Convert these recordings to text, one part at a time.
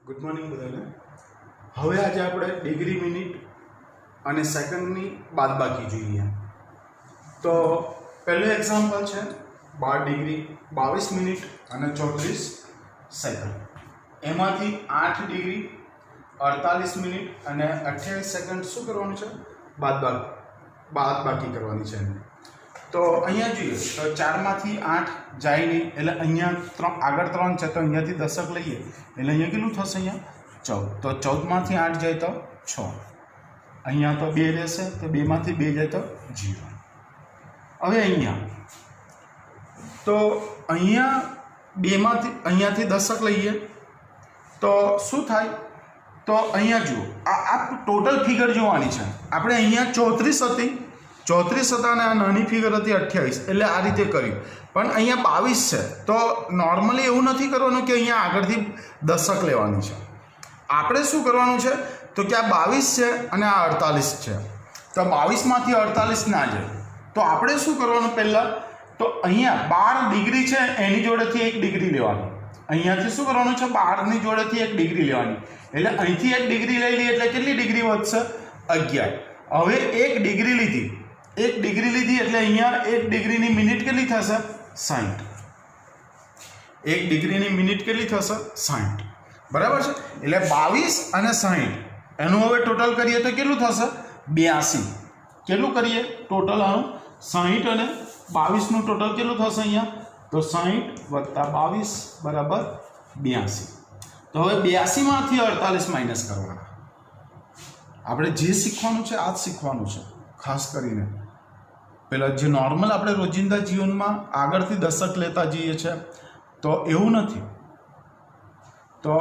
Good morning બધાને. હવે આજે આપણે ડિગ્રી, મિનિટ અને સેકન્ડની બાદબાકી જોઈએ. તો પહેલું એક્ઝામ્પલ છે 12 ડિગ્રી 22 મિનિટ અને 34 સેકન્ડ. એમાંથી 8 ડિગ્રી 48 મિનિટ અને 28 સેકન્ડ શું કરવાનું છે? બાદબાકી કરવાની છે. તો અહીંયા જોઈએ તો 4માંથી 8 જાય નહીં, એટલે અહીંયા આગળ 3 છે તો અહીંયાથી 10 લઈએ એટલે અહીંયા કેટલું થશે? અહીંયા 14. તો 14માંથી 8 જાય તો 6. અહીંયા તો 2 રહેશે તો 2માંથી 2 જાય તો 0. હવે અહીંયા તો અહીંયા 2માંથી અહીંયાથી 10 લઈએ તો શું થાય? તો અહીંયા જુઓ આ ટોટલ ફિગર જોવાની છે આપણે. અહીંયા 34 હતી, 34 હતા અને આ નાની ફિગર હતી 28, એટલે આ રીતે કર્યું. પણ અહીંયા 22 છે તો નોર્મલી એવું નથી કરવાનું કે અહીંયા આગળથી 10 લેવાની છે. આપણે શું કરવાનું છે તો કે આ 22 છે અને આ 48 છે, તો 22માંથી 48 ના જાય તો આપણે શું કરવાનું? પહેલાં તો અહીંયા 12 ડિગ્રી છે એની જોડેથી 1 ડિગ્રી લેવાની. અહીંયાથી શું કરવાનું છે? 12ની જોડેથી 1 ડિગ્રી લેવાની, એટલે અહીંથી 1 ડિગ્રી લઈ લઈએ એટલે કેટલી ડિગ્રી વધશે? 11. હવે 1 ડિગ્રી લીધી, 1 ડિગ્રી લીધી એટલે અહીંયા 1 ડિગ્રીની મિનિટ કેટલી થશે? 60. 1 ડિગ્રીની મિનિટ કેટલી થશે? 60. બરાબર છે. એટલે 22 અને 60 એનું હવે ટોટલ કરીએ તો કેટલું થશે? 82. કેટલું કરીએ ટોટલ? આનું 60 અને 22નું ટોટલ કેટલું થશે અહીંયા? તો 60 વત્તા 22 બરાબર 82. તો હવે 82માંથી 48 માઇનસ કરવાના. આપણે જે શીખવાનું છે આ જ શીખવાનું છે. ખાસ કરીને પેલા જે નોર્મલ આપણે રોજિંદા જીવનમાં આગળથી 10 લેતા જઈએ છીએ તો એવું નથી. તો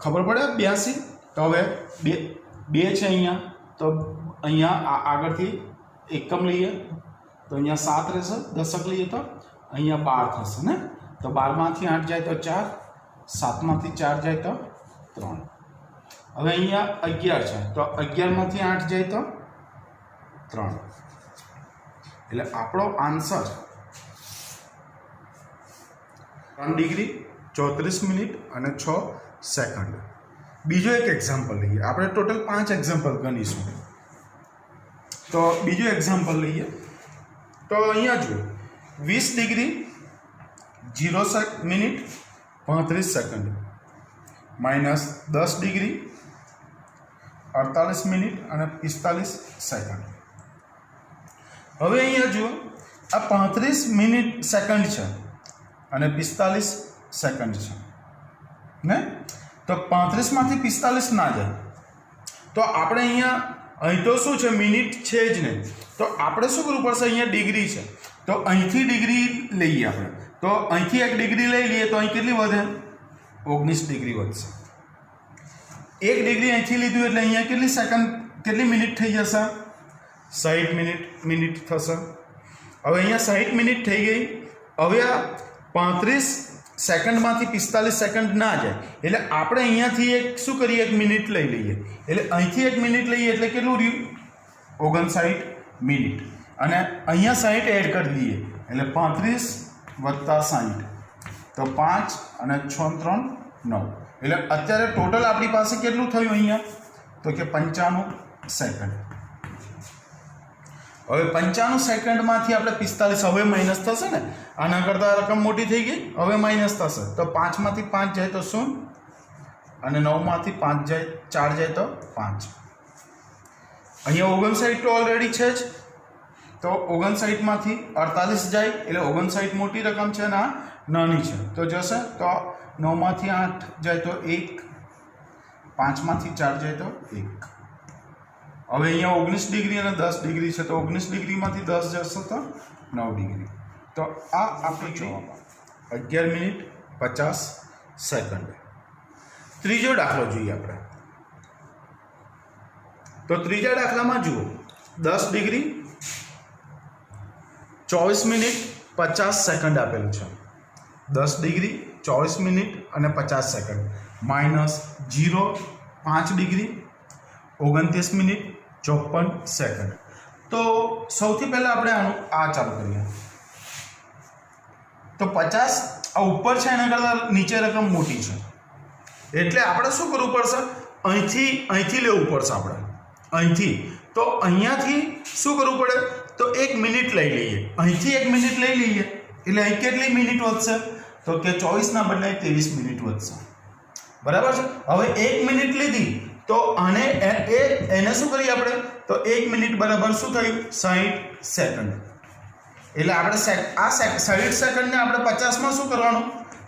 ખબર પડે 82. તો હવે 2 છે અહીંયા, તો અહીંયા આગળથી એકમ લઈએ તો અહીંયા 7 રહેશે, 10 લઈએ તો અહીંયા 12 થશે ને. તો 12માંથી 8 જાય તો 4, 7માંથી 4 જાય તો 3. હવે અહીંયા 11 છે તો 11માંથી 8 જાય તો 3. એટલે આપણો આન્સર 3 ડિગ્રી 34 મિનિટ અને 6 સેકન્ડ. બીજો એક એક્ઝામ્પલ લઈએ. આપણે ટોટલ 5 એક્ઝામ્પલ ગણીશું. તો બીજો એક્ઝામ્પલ લઈએ તો અહીંયા જુઓ 20 degree 0 minute 35 second minus 10 degree 48 minute અને 45 સેકન્ડ. હવે અહીંયા જુઓ આ 35 મિનિટ સેકન્ડ છે અને 45 સેકન્ડ છે ને. તો 35માંથી 45 ના જાય તો આપણે અહીં તો શું છે? મિનિટ છે જ નહીં. તો આપણે શું કરવું પડશે? અહીંયા ડિગ્રી છે તો અહીંથી ડિગ્રી લઈએ આપણે. તો અહીંથી 1 ડિગ્રી લઈ લઈએ તો અહીં કેટલી વધે? 19 ડિગ્રી વધશે. 1 ડિગ્રી અહીંથી લીધું એટલે અહીંયા કેટલી સેકન્ડ, કેટલી મિનિટ થઈ જશે? 60 મિનિટ થશે. હવે અહીંયા 60 મિનિટ થઈ ગઈ. હવે આ 35 સેકન્ડમાંથી 45 સેકન્ડ ના જાય એટલે આપણે અહીંયાથી શું કરીએ? 1 મિનિટ લઈ લઈએ. એટલે અહીંથી 1 મિનિટ લઈએ એટલે કેટલું રહ્યું? 59 મિનિટ. અને અહીંયા 60 એડ કરી દઈએ એટલે 35 વત્તા 60 તો 5 અને 6 3 9. એટલે અત્યારે ટોટલ આપણી પાસે કેટલું થયું અહીંયા? તો કે 95 સેકન્ડ. હવે 95 સેકન્ડમાંથી આપણે 45 હવે માઇનસ થશે ને. આના કરતાં રકમ મોટી થઈ ગઈ, હવે માઇનસ થશે. તો 5માંથી 5 જાય તો 0 અને 9માંથી 5 જાય 4 જાય તો 5. અહીંયા 59 તો ઓલરેડી છે જ, તો 59માંથી 48 જાય એટલે 59 મોટી રકમ છે ને આ નાની છે તો જશે. તો 9માંથી 8 જાય તો 1, 5માંથી 4 જાય તો 1. હવે અહીંયા 19 ડિગ્રી અને 10 ડિગ્રી છે, તો 19 ડિગ્રીમાંથી 10 જશે તો 9 ડિગ્રી. તો આ આપણે જોવામાં 11 મિનિટ 50 સેકન્ડ. ત્રીજો દાખલો જોઈએ આપણે. તો ત્રીજા દાખલામાં જુઓ 10 ડિગ્રી 24 મિનિટ 50 સેકન્ડ આપેલું છે. 10 ડિગ્રી 24 મિનિટ અને 50 second minus 0 5 degree 29 minute 54 second. તો સૌથી પહેલાં આપણે આનું આ ચાલુ કરીએ. તો 50 આ ઉપર છે એના કરતાં નીચે રકમ મોટી છે, એટલે આપણે શું કરવું પડશે? અહીંથી લેવું પડશે આપણે, અહીંથી. તો અહીંયાથી શું કરવું પડે? તો 1 મિનિટ લઈ લઈએ. અહીંથી 1 મિનિટ લઈ લઈએ એટલે અહીં કેટલી મિનિટ વધશે? તો કે 24ના બદલે 23 મિનિટ વધશે. બરાબર છે. હવે 1 મિનિટ લીધી તો આને એને શું કરીએ આપણે? તો 1 મિનિટ બરાબર શું થયું? 60 સેકન્ડ. એટલે આપણે આ 60 સેકન્ડને આપણે 50માં શું કરવાનું?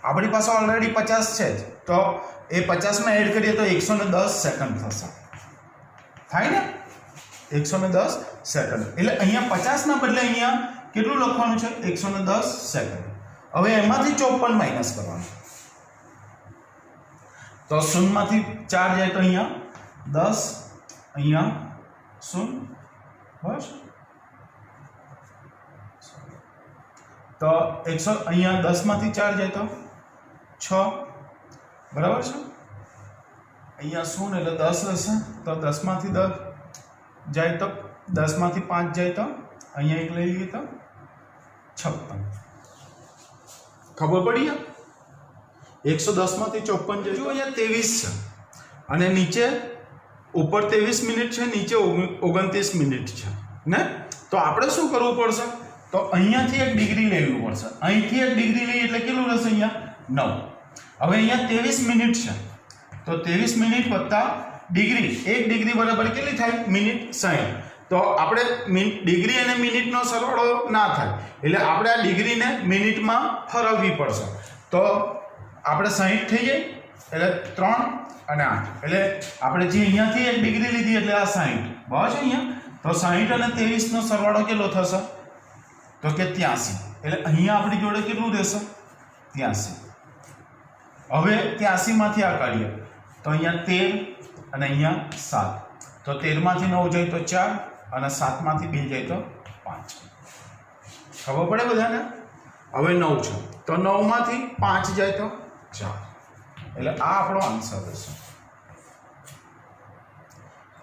આપણી પાસે ઓલરેડી 50 છે જ, તો એ 50માં એડ કરીએ તો 110 સેકન્ડ થશે. થાય ને? 110 સેકન્ડ. એટલે અહીંયા 50ના બદલે અહીંયા કેટલું લખવાનું છે? 110 સેકન્ડ. હવે એમાંથી 54 માઇનસ કરવાનું. તો 0માંથી 4 જાય તો અહીંયા 10, અહીંયા 0. બસ. તો 100 અહીંયા 10માંથી 4 જાય તો 6. બરાબર છે. અહીંયા 0 એટલે 10 હશે, તો 10માંથી 10 જાય તો 10માંથી 5 જાય તો અહીંયા 1 લઈ લઈએ તો 56. ખબર પડી? 110માંથી 54 જાય. જો અહીંયા 23 છે અને નીચે ઉપર 23 મિનિટ છે, નીચે 29 મિનિટ છે ને. તો આપણે શું કરવું પડશે? તો અહીંયાથી 1 ડિગ્રી લેવી પડશે. અહીંથી 1 ડિગ્રી લઈએ એટલે કેટલું રહેશે? અહીંયા 9. હવે અહીંયા 23 મિનિટ છે, તો 23 મિનિટ વત્તા ડિગ્રી, 1 ડિગ્રી બરાબર કેટલી થાય? મિનિટ 60. તો આપણે ડિગ્રી અને મિનિટનો સરવાળો ના થાય, એટલે આપણે આ ડિગ્રીને મિનિટમાં ફેરવવી પડશે. તો આપણે 60 થઈ જાય એટલે 3 અને 8, એટલે આપણે જે અહીંયાથી 1 ડિગ્રી લીધી એટલે આ 60. બરાબર છે. અહીંયા તો 60 અને 23નો સરવાળો કેટલો થશે? તો કે 83. એટલે અહીંયા આપણી જોડે કેટલું રહેશે? 83. હવે 83માંથી આ કાઢીએ તો અહીંયા 13 અને અહીંયા 7. તો 13માંથી 9 જાય તો 4 અને 7માંથી 2 જાય તો 5. ખબર પડે બધાને? હવે 9 છે, તો 9માંથી 5 જાય તો 4. એટલે આ આપણો આન્સર રહેશે.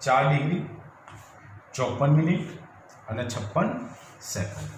4 ડિગ્રી 54 મિનિટ અને 56 સેકન્ડ.